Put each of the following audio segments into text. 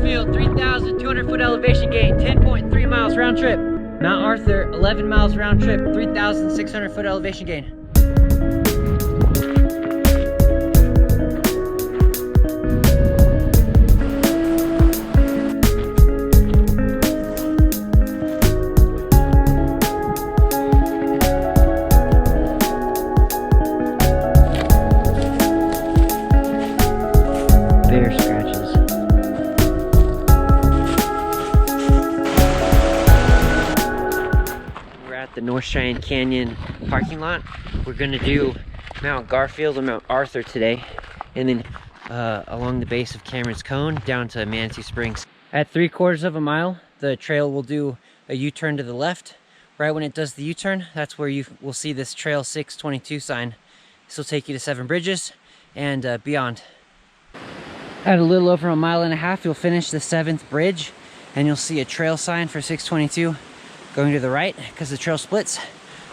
Garfield, 3,200 foot elevation gain, 10.3 miles round trip. Mount Arthur, 11 miles round trip, 3,600 foot elevation gain. Bear scratches. We're at the North Cheyenne Canyon parking lot. We're gonna do Mount Garfield and Mount Arthur today, and then along the base of Cameron's Cone down to Manitou Springs. At 3/4 of a mile, the trail will do a U-turn to the left. Right when it does the U-turn, that's where you will see this Trail 622 sign. This will take you to 7 Bridges and beyond. At a little over 1.5 miles, you'll finish the 7th bridge and you'll see a trail sign for 622 going to the right because the trail splits.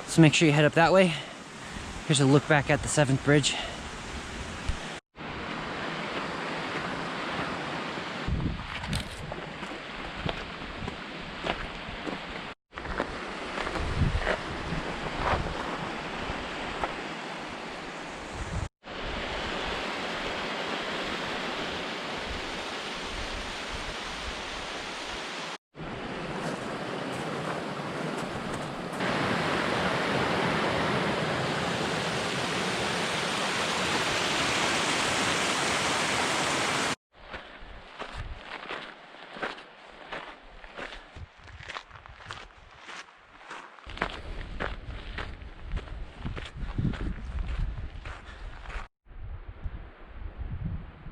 So make sure you head up that way. Here's a look back at the 7th bridge.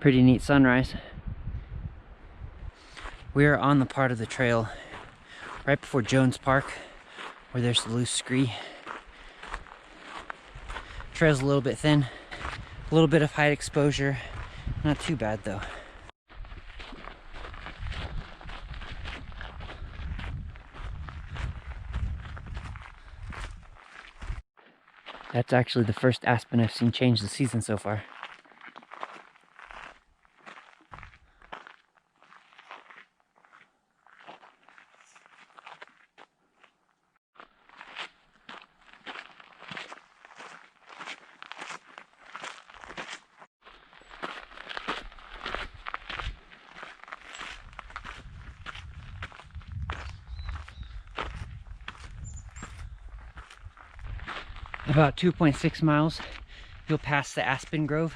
Pretty neat sunrise. We're on the part of the trail right before Jones Park where there's the loose scree. Trail's a little bit thin, a little bit of height exposure, not too bad though. That's actually the first aspen I've seen change the season so far. About 2.6 miles, you'll pass the aspen grove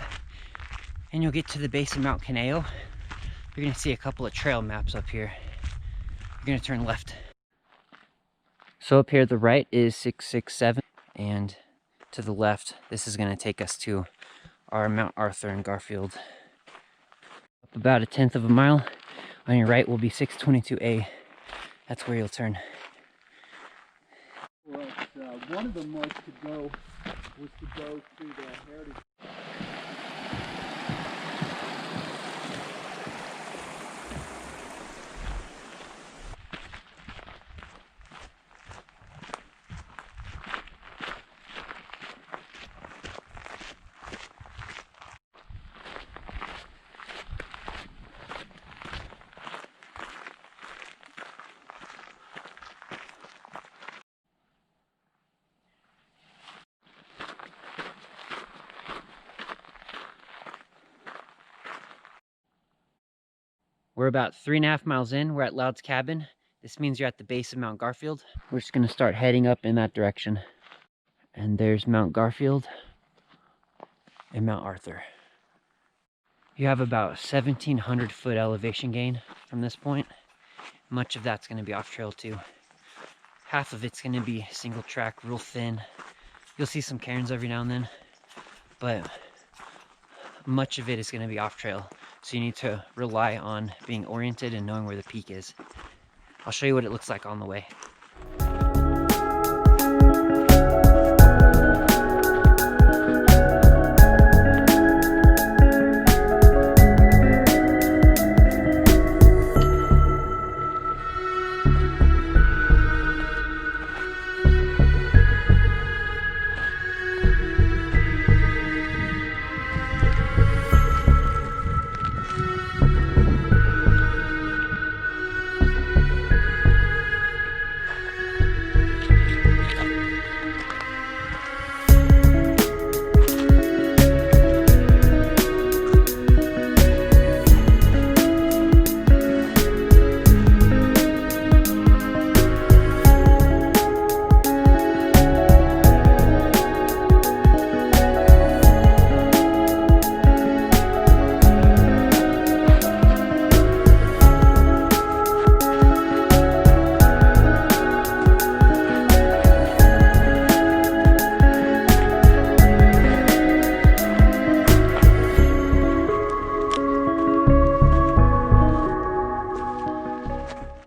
and you'll get to the base of Mount Caneo. You're gonna see a couple of trail maps up here. You're gonna turn left. So up here, the right is 667, and to the left, this is gonna take us to our Mount Arthur and Garfield. Up about 1/10 of a mile, on your right will be 622A. That's where you'll turn. One of them was to go to the Heritage. We're about 3.5 miles in. We're at Loud's cabin. This means you're at the base of Mount Garfield. We're just gonna start heading up in that direction. And there's Mount Garfield and Mount Arthur. You have about 1,700 foot elevation gain from this point. Much of that's gonna be off trail too. Half of it's gonna be single track, real thin. You'll see some cairns every now and then, but much of it is gonna be off trail. So you need to rely on being oriented and knowing where the peak is. I'll show you what it looks like on the way.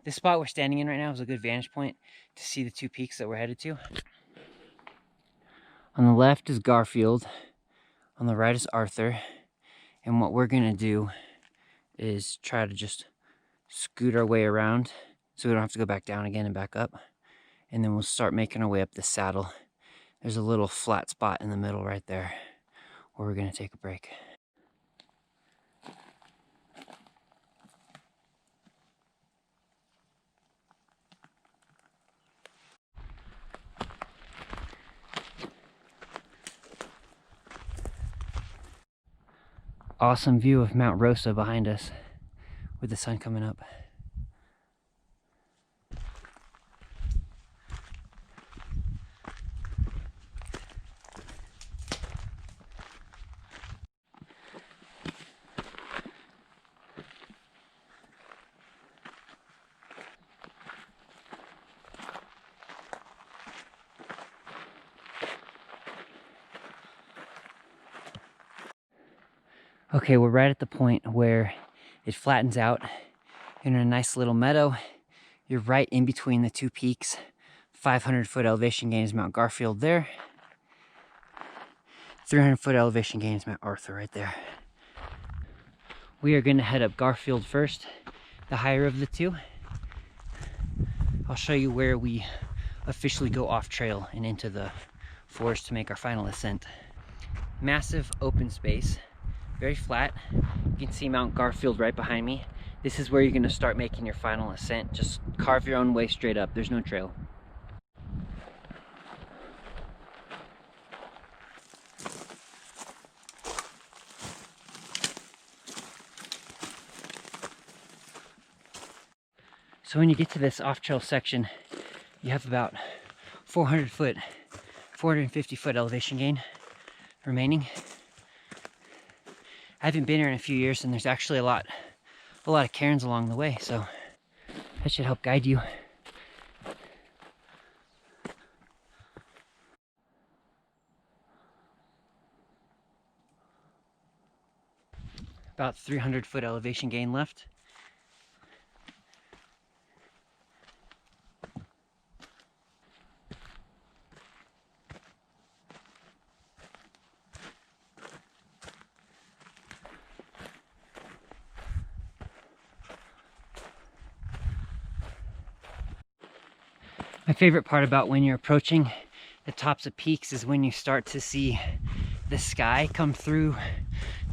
This spot we're standing in right now is a good vantage point to see the 2 peaks that we're headed to. On the left is Garfield, on the right is Arthur, and what we're gonna do is try to just scoot our way around so we don't have to go back down again and back up, and then we'll start making our way up the saddle. There's a little flat spot in the middle right there where we're gonna take a break. Awesome view of Mount Rosa behind us with the sun coming up. Okay, we're right at the point where it flattens out. You're in a nice little meadow. You're right in between the 2 peaks. 500-foot elevation gain is Mount Garfield there. 300-foot elevation gain is Mount Arthur right there. We are gonna head up Garfield first, the higher of the 2. I'll show you where we officially go off trail and into the forest to make our final ascent. Massive open space. Very flat. You can see Mount Garfield right behind me. This is where you're gonna start making your final ascent. Just carve your own way straight up. There's no trail. So when you get to this off-trail section, you have about 400-foot, 450-foot elevation gain remaining. I haven't been here in a few years, and there's actually a lot of cairns along the way, so that should help guide you. About 300-foot elevation gain left. My favorite part about when you're approaching the tops of peaks is when you start to see the sky come through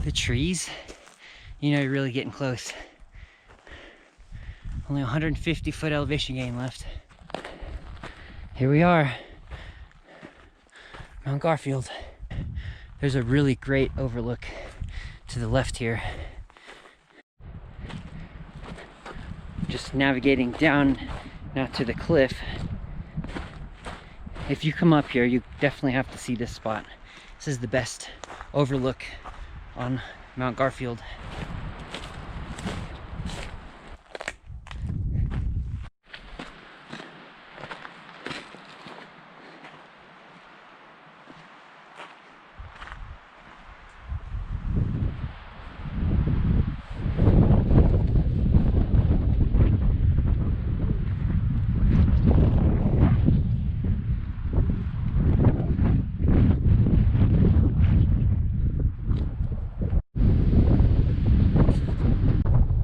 the trees. You know you're really getting close. Only 150-foot elevation gain left. Here we are, Mount Garfield. There's a really great overlook to the left here. Just navigating down now to the cliff. If you come up here, you definitely have to see this spot. This is the best overlook on Mount Garfield.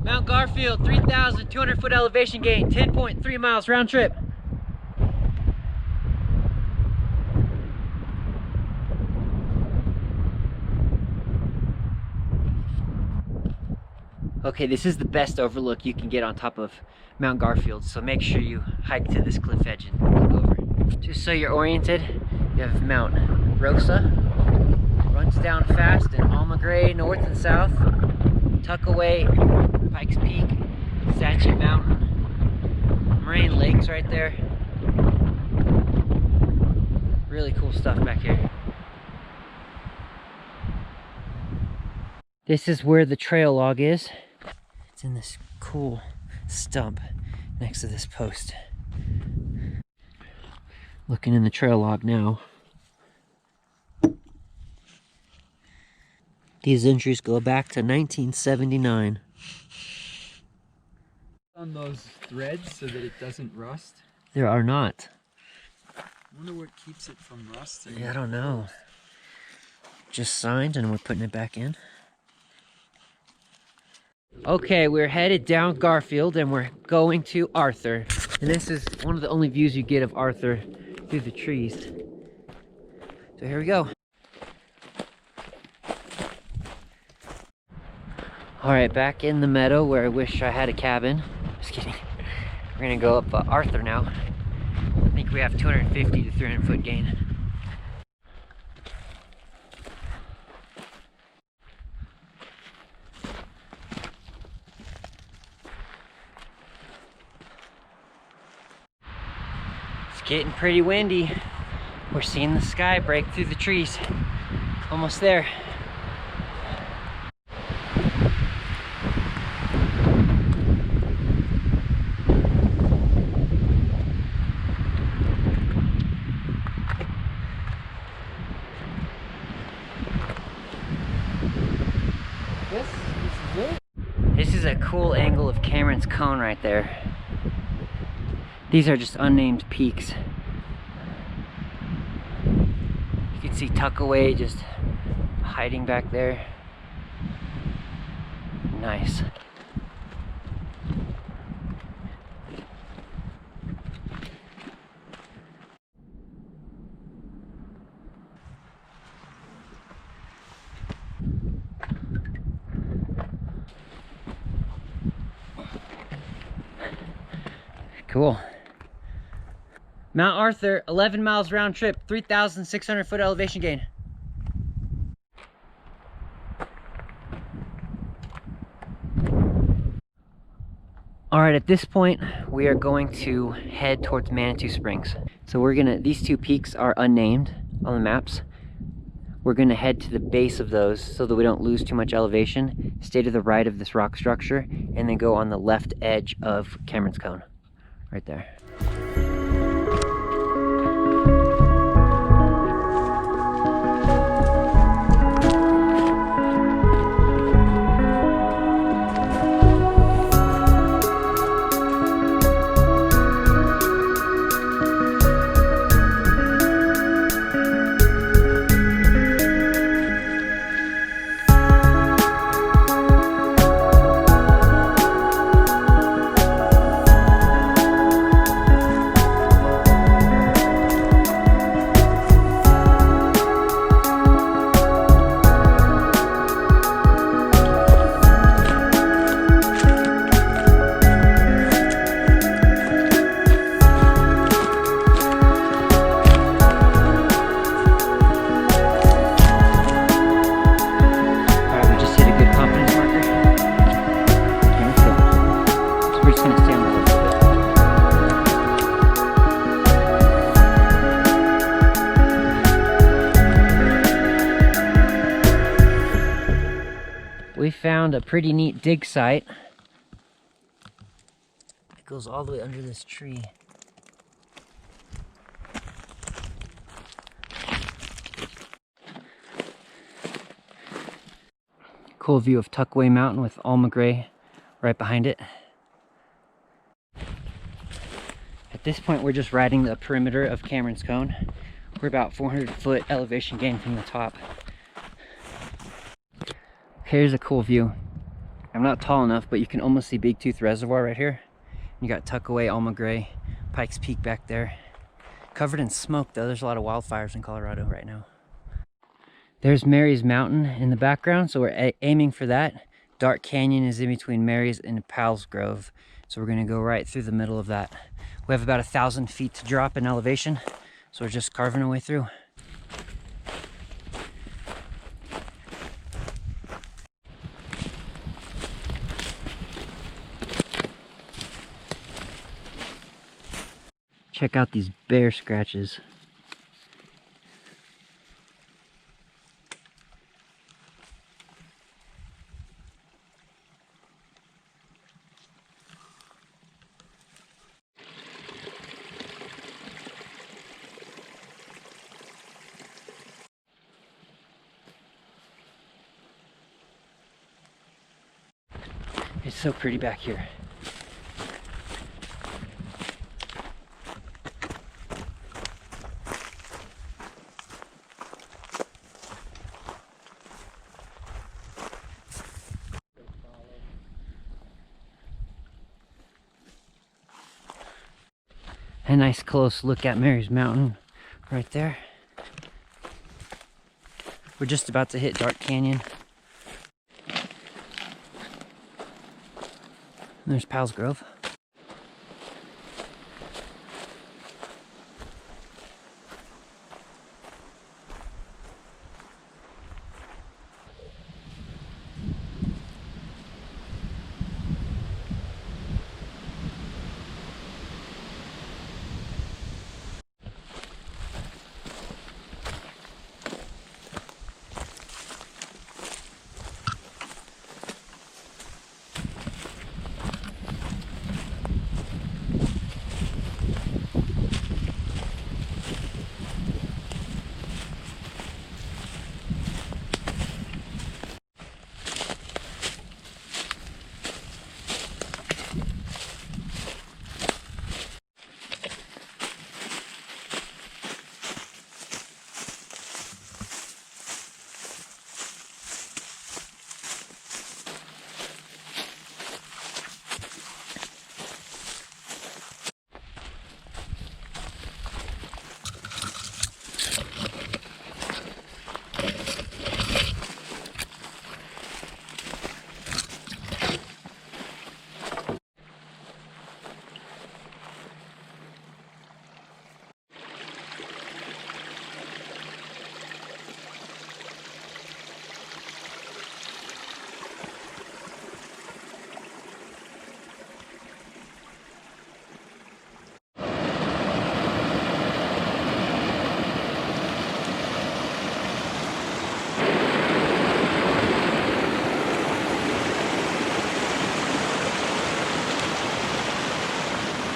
Mount Garfield, 3,200-foot elevation gain, 10.3 miles round trip. Okay, this is the best overlook you can get on top of Mount Garfield, so make sure you hike to this cliff edge and look over. Just so you're oriented, you have Mount Rosa, runs down fast in Alma Gray, north and south, tuck away Pikes Peak, Statue Mountain, Moraine Lakes right there. Really cool stuff back here. This is where the trail log is. It's in this cool stump next to this post. Looking in the trail log now. These entries go back to 1979. On those threads so that it doesn't rust. There are not. I wonder what keeps it from rusting. Yeah, I don't know. Just signed and we're putting it back in. Okay, we're headed down Garfield and we're going to Arthur. And this is one of the only views you get of Arthur through the trees. So here we go. Alright, back in the meadow where I wish I had a cabin. Just kidding. We're gonna go up Arthur now. I think we have 250 to 300 foot gain. It's getting pretty windy. We're seeing the sky break through the trees. Almost there. This is a cool angle of Cameron's Cone right there. These are just unnamed peaks. You can see Tuckaway just hiding back there. Nice. Cool. Mount Arthur, 11 miles round trip, 3,600 foot elevation gain. All right, at this point, we are going to head towards Manitou Springs. So these two peaks are unnamed on the maps. We're gonna head to the base of those so that we don't lose too much elevation, stay to the right of this rock structure, and then go on the left edge of Cameron's Cone, right there. We found a pretty neat dig site. It goes all the way under this tree. Cool view of Tuckaway Mountain with Alma Gray right behind it. At this point, we're just riding the perimeter of Cameron's Cone. We're about 400 foot elevation gain from the top. Here's a cool view. I'm not tall enough, but you can almost see Big Tooth Reservoir right here. You got Tuckaway, Alma Gray, Pikes Peak back there. Covered in smoke though, there's a lot of wildfires in Colorado right now. There's Mary's Mountain in the background, so we're aiming for that. Dark Canyon is in between Mary's and Powell's Grove, so we're gonna go right through the middle of that. We have about 1,000 feet to drop in elevation, so we're just carving our way through. Check out these bear scratches. It's so pretty back here. A nice close look at Mary's Mountain right there. We're just about to hit Dark Canyon. And there's Powell's Grove.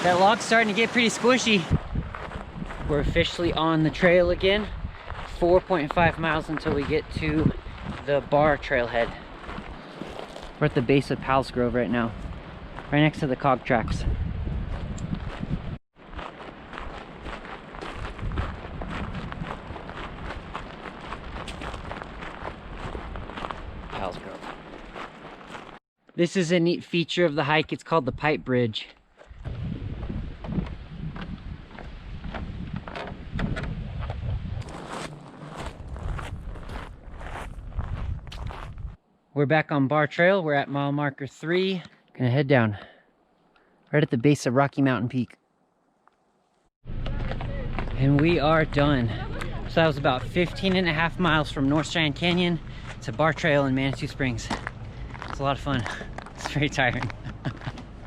That log's starting to get pretty squishy. We're officially on the trail again. 4.5 miles until we get to the Barr Trailhead. We're at the base of Powell's Grove right now, right next to the cog tracks. Powell's Grove. This is a neat feature of the hike. It's called the Pipe Bridge. We're back on Barr Trail. We're at mile marker 3. Gonna head down right at the base of Rocky Mountain Peak. And we are done. So that was about 15.5 miles from North Cheyenne Canyon to Barr Trail in Manitou Springs. It's a lot of fun. It's very tiring.